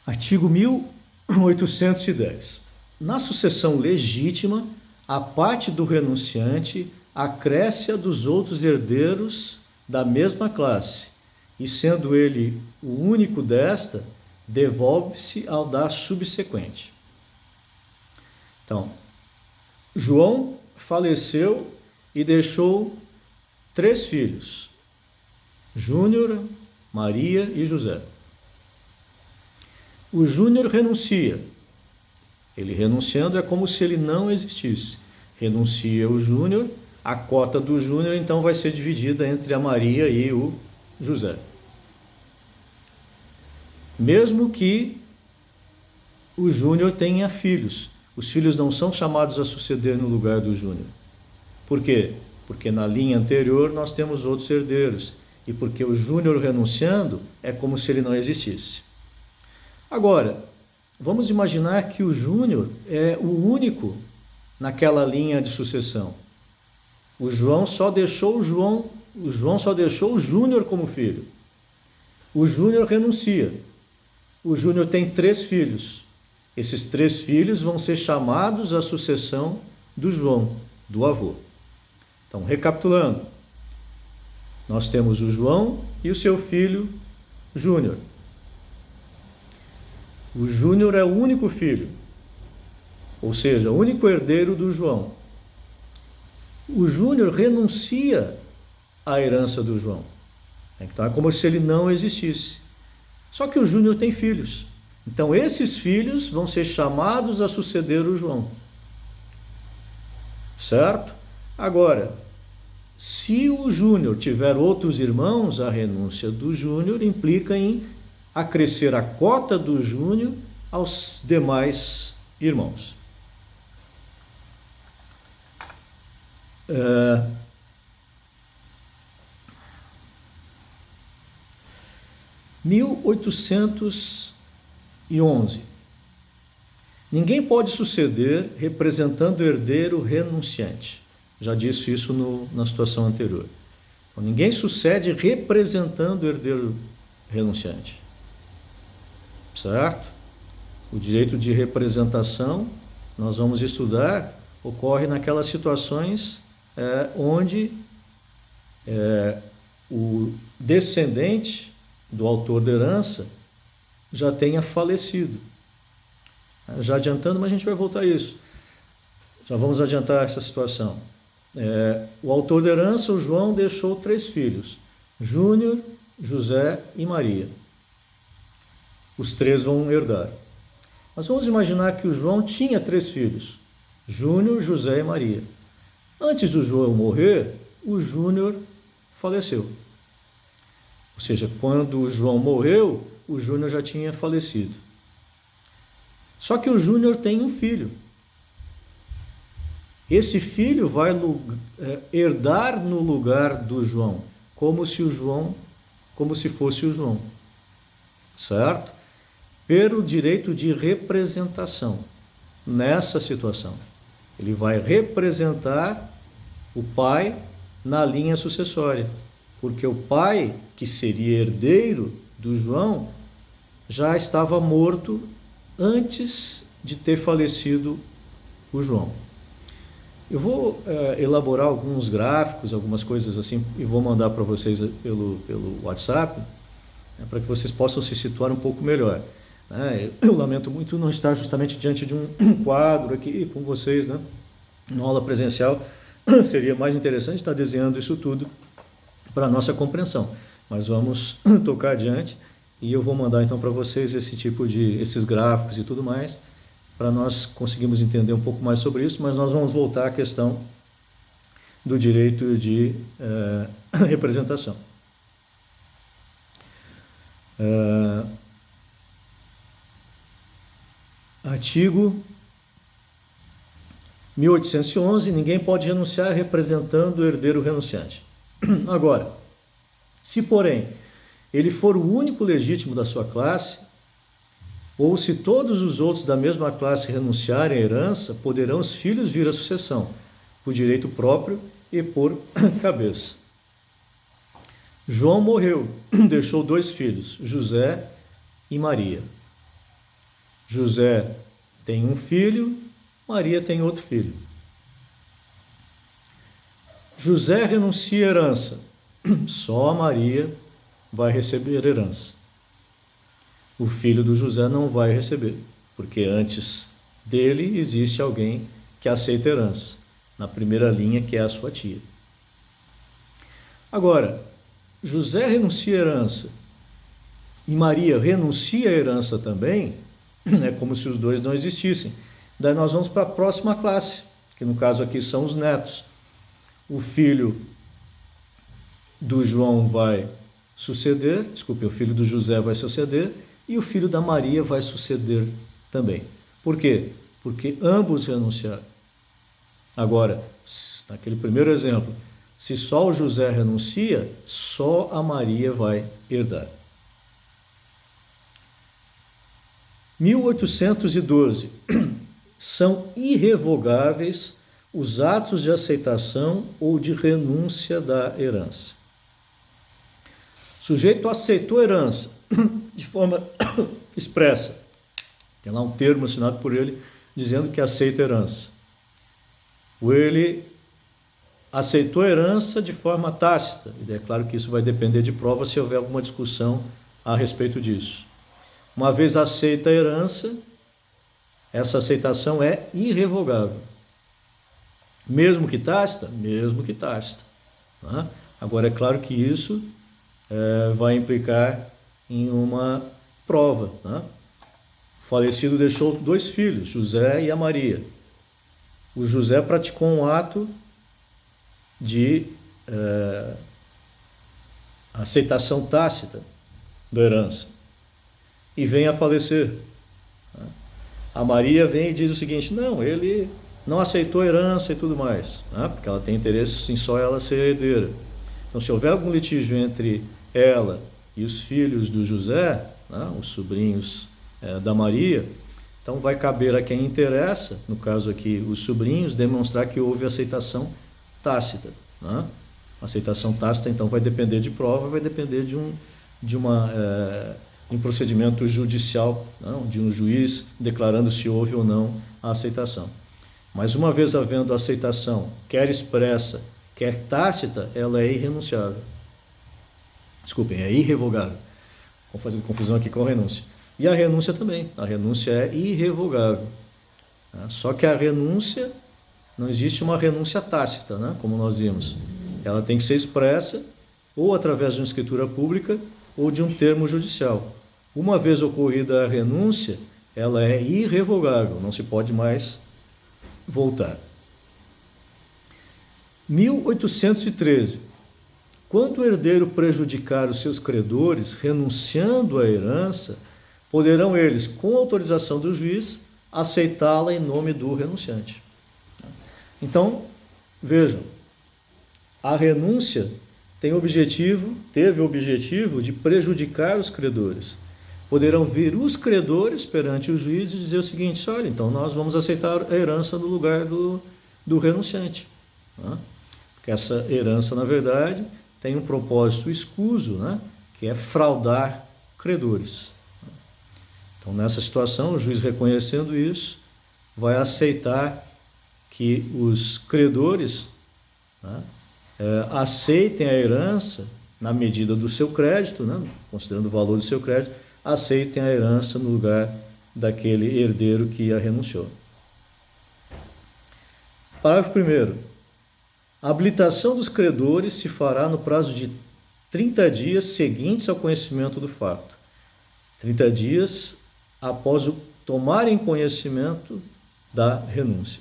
Artigo 1810. Na sucessão legítima, a parte do renunciante acresce a dos outros herdeiros da mesma classe, e sendo ele o único desta, devolve-se ao da subsequente. Então, João faleceu e deixou 3 filhos: Júnior, Maria e José. O Júnior renuncia. Ele renunciando é como se ele não existisse. Renuncia o Júnior, a cota do Júnior então vai ser dividida entre a Maria e o José. Mesmo que o Júnior tenha filhos, os filhos não são chamados a suceder no lugar do Júnior. Por quê? Porque na linha anterior nós temos outros herdeiros, e porque o Júnior renunciando é como se ele não existisse. Agora, vamos imaginar que o Júnior é o único naquela linha de sucessão. O João só deixou o Júnior como filho. O Júnior renuncia. O Júnior tem 3 filhos. Esses 3 filhos vão ser chamados à sucessão do João, do avô. Então, recapitulando, nós temos o João e o seu filho Júnior. O Júnior é o único filho, ou seja, o único herdeiro do João. O Júnior renuncia à herança do João. Então é como se ele não existisse. Só que o Júnior tem filhos. Então esses filhos vão ser chamados a suceder o João. Certo? Agora, se o Júnior tiver outros irmãos, a renúncia do Júnior implica em acrescer a cota do Júnior aos demais irmãos. 1811. Ninguém pode suceder representando o herdeiro renunciante. Já disse isso na situação anterior. Então, ninguém sucede representando o herdeiro renunciante. Certo? O direito de representação, nós vamos estudar, ocorre naquelas situações onde o descendente do autor da herança já tenha falecido. Já adiantando, mas a gente vai voltar a isso. Já vamos adiantar essa situação. O autor da herança, o João, deixou 3 filhos: Júnior, José e Maria. Os 3 vão herdar. Mas vamos imaginar que o João tinha 3 filhos: Júnior, José e Maria. Antes do João morrer, o Júnior faleceu. Ou seja, quando o João morreu, o Júnior já tinha falecido. Só que o Júnior tem um filho. Esse filho vai herdar no lugar do João, como se fosse o João. Certo? Pelo direito de representação. Nessa situação, ele vai representar o pai na linha sucessória, porque o pai, que seria herdeiro do João, já estava morto antes de ter falecido o João. Eu vou elaborar alguns gráficos, algumas coisas assim, e vou mandar para vocês pelo WhatsApp, para que vocês possam se situar um pouco melhor. Eu lamento muito não estar justamente diante de um quadro aqui com vocês, né? Na aula presencial seria mais interessante estar desenhando isso tudo para a nossa compreensão, mas vamos tocar adiante e eu vou mandar então para vocês esses gráficos e tudo mais, para nós conseguirmos entender um pouco mais sobre isso, mas nós vamos voltar à questão do direito de representação. Artigo 1811, ninguém pode renunciar representando o herdeiro renunciante. Agora, se porém ele for o único legítimo da sua classe, ou se todos os outros da mesma classe renunciarem à herança, poderão os filhos vir à sucessão, por direito próprio e por cabeça. João morreu, deixou 2 filhos, José e Maria. José tem um filho, Maria tem outro filho. José renuncia à herança, só Maria vai receber herança. O filho do José não vai receber, porque antes dele existe alguém que aceita herança, na primeira linha, que é a sua tia. Agora, José renuncia à herança e Maria renuncia à herança também, é como se os dois não existissem. Daí nós vamos para a próxima classe, que no caso aqui são os netos. O filho do João vai suceder, o filho do José vai suceder e o filho da Maria vai suceder também. Por quê? Porque ambos renunciaram. Agora, naquele primeiro exemplo, se só o José renuncia, só a Maria vai herdar. 1812. São irrevogáveis os atos de aceitação ou de renúncia da herança. O sujeito aceitou a herança de forma expressa. Tem lá um termo assinado por ele dizendo que aceita a herança. Ou ele aceitou a herança de forma tácita. E é claro que isso vai depender de prova se houver alguma discussão a respeito disso. Uma vez aceita a herança, essa aceitação é irrevogável. Mesmo que tácita? Mesmo que tácita. Tá? Agora, é claro que isso vai implicar em uma prova. Tá? O falecido deixou 2 filhos, José e a Maria. O José praticou um ato de aceitação tácita da herança e vem a falecer. A Maria vem e diz o seguinte: não, ele não aceitou a herança e tudo mais, porque ela tem interesse em só ela ser herdeira. Então, se houver algum litígio entre ela e os filhos do José, os sobrinhos da Maria, então vai caber a quem interessa, no caso aqui os sobrinhos, demonstrar que houve aceitação tácita. A aceitação tácita, então, vai depender de prova, vai depender de um procedimento judicial, de um juiz declarando se houve ou não a aceitação. Mas uma vez havendo a aceitação, quer expressa, quer tácita, ela é irrenunciável. Desculpem, é irrevogável. Vou fazer confusão aqui com a renúncia. E a renúncia também. A renúncia é irrevogável. Só que a renúncia, não existe uma renúncia tácita, como nós vimos. Ela tem que ser expressa ou através de uma escritura pública ou de um termo judicial. Uma vez ocorrida a renúncia, ela é irrevogável, não se pode mais voltar. 1813. Quando o herdeiro prejudicar os seus credores, renunciando à herança, poderão eles, com autorização do juiz, aceitá-la em nome do renunciante. Então, vejam, a renúncia teve o objetivo de prejudicar os credores. Poderão vir os credores perante o juiz e dizer o seguinte: olha, então nós vamos aceitar a herança no lugar do renunciante. Porque essa herança, na verdade, tem um propósito escuso, que é fraudar credores. Então, nessa situação, o juiz, reconhecendo isso, vai aceitar que os credores aceitem a herança na medida do seu crédito, considerando o valor do seu crédito, aceitem a herança no lugar daquele herdeiro que a renunciou. Parágrafo 1º. A habilitação dos credores se fará no prazo de 30 dias seguintes ao conhecimento do fato. 30 dias após o tomarem conhecimento da renúncia.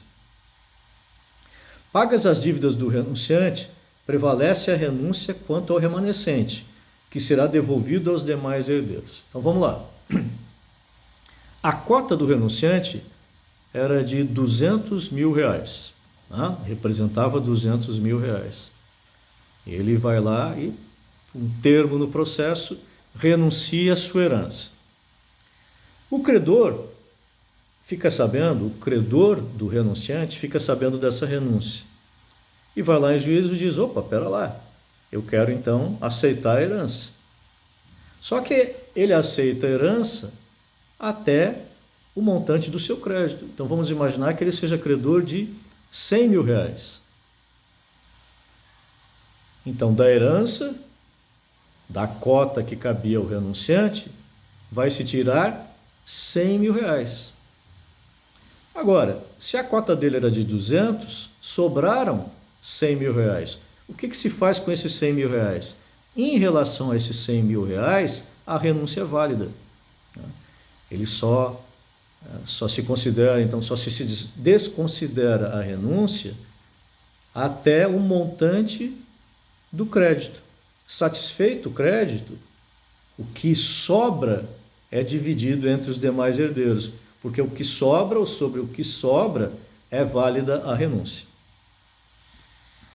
Pagas as dívidas do renunciante, prevalece a renúncia quanto ao remanescente, que será devolvido aos demais herdeiros. Então vamos lá. A cota do renunciante era de R$200 mil, representava R$200 mil. Ele vai lá e, um termo no processo, renuncia à sua herança. O credor do renunciante fica sabendo dessa renúncia e vai lá em juízo e diz: opa, pera lá, eu quero então aceitar a herança. Só que ele aceita a herança até o montante do seu crédito. Então vamos imaginar que ele seja credor de 100 mil reais. Então, da herança, da cota que cabia ao renunciante, vai se tirar 100 mil reais. Agora, se a cota dele era de 200, sobraram 100 mil reais. O que se faz com esses 100 mil reais? Em relação a esses 100 mil reais, a renúncia é válida. Ele só se considera, então, só se desconsidera a renúncia até o montante do crédito. Satisfeito o crédito, o que sobra é dividido entre os demais herdeiros, porque o que sobra ou sobre o que sobra é válida a renúncia.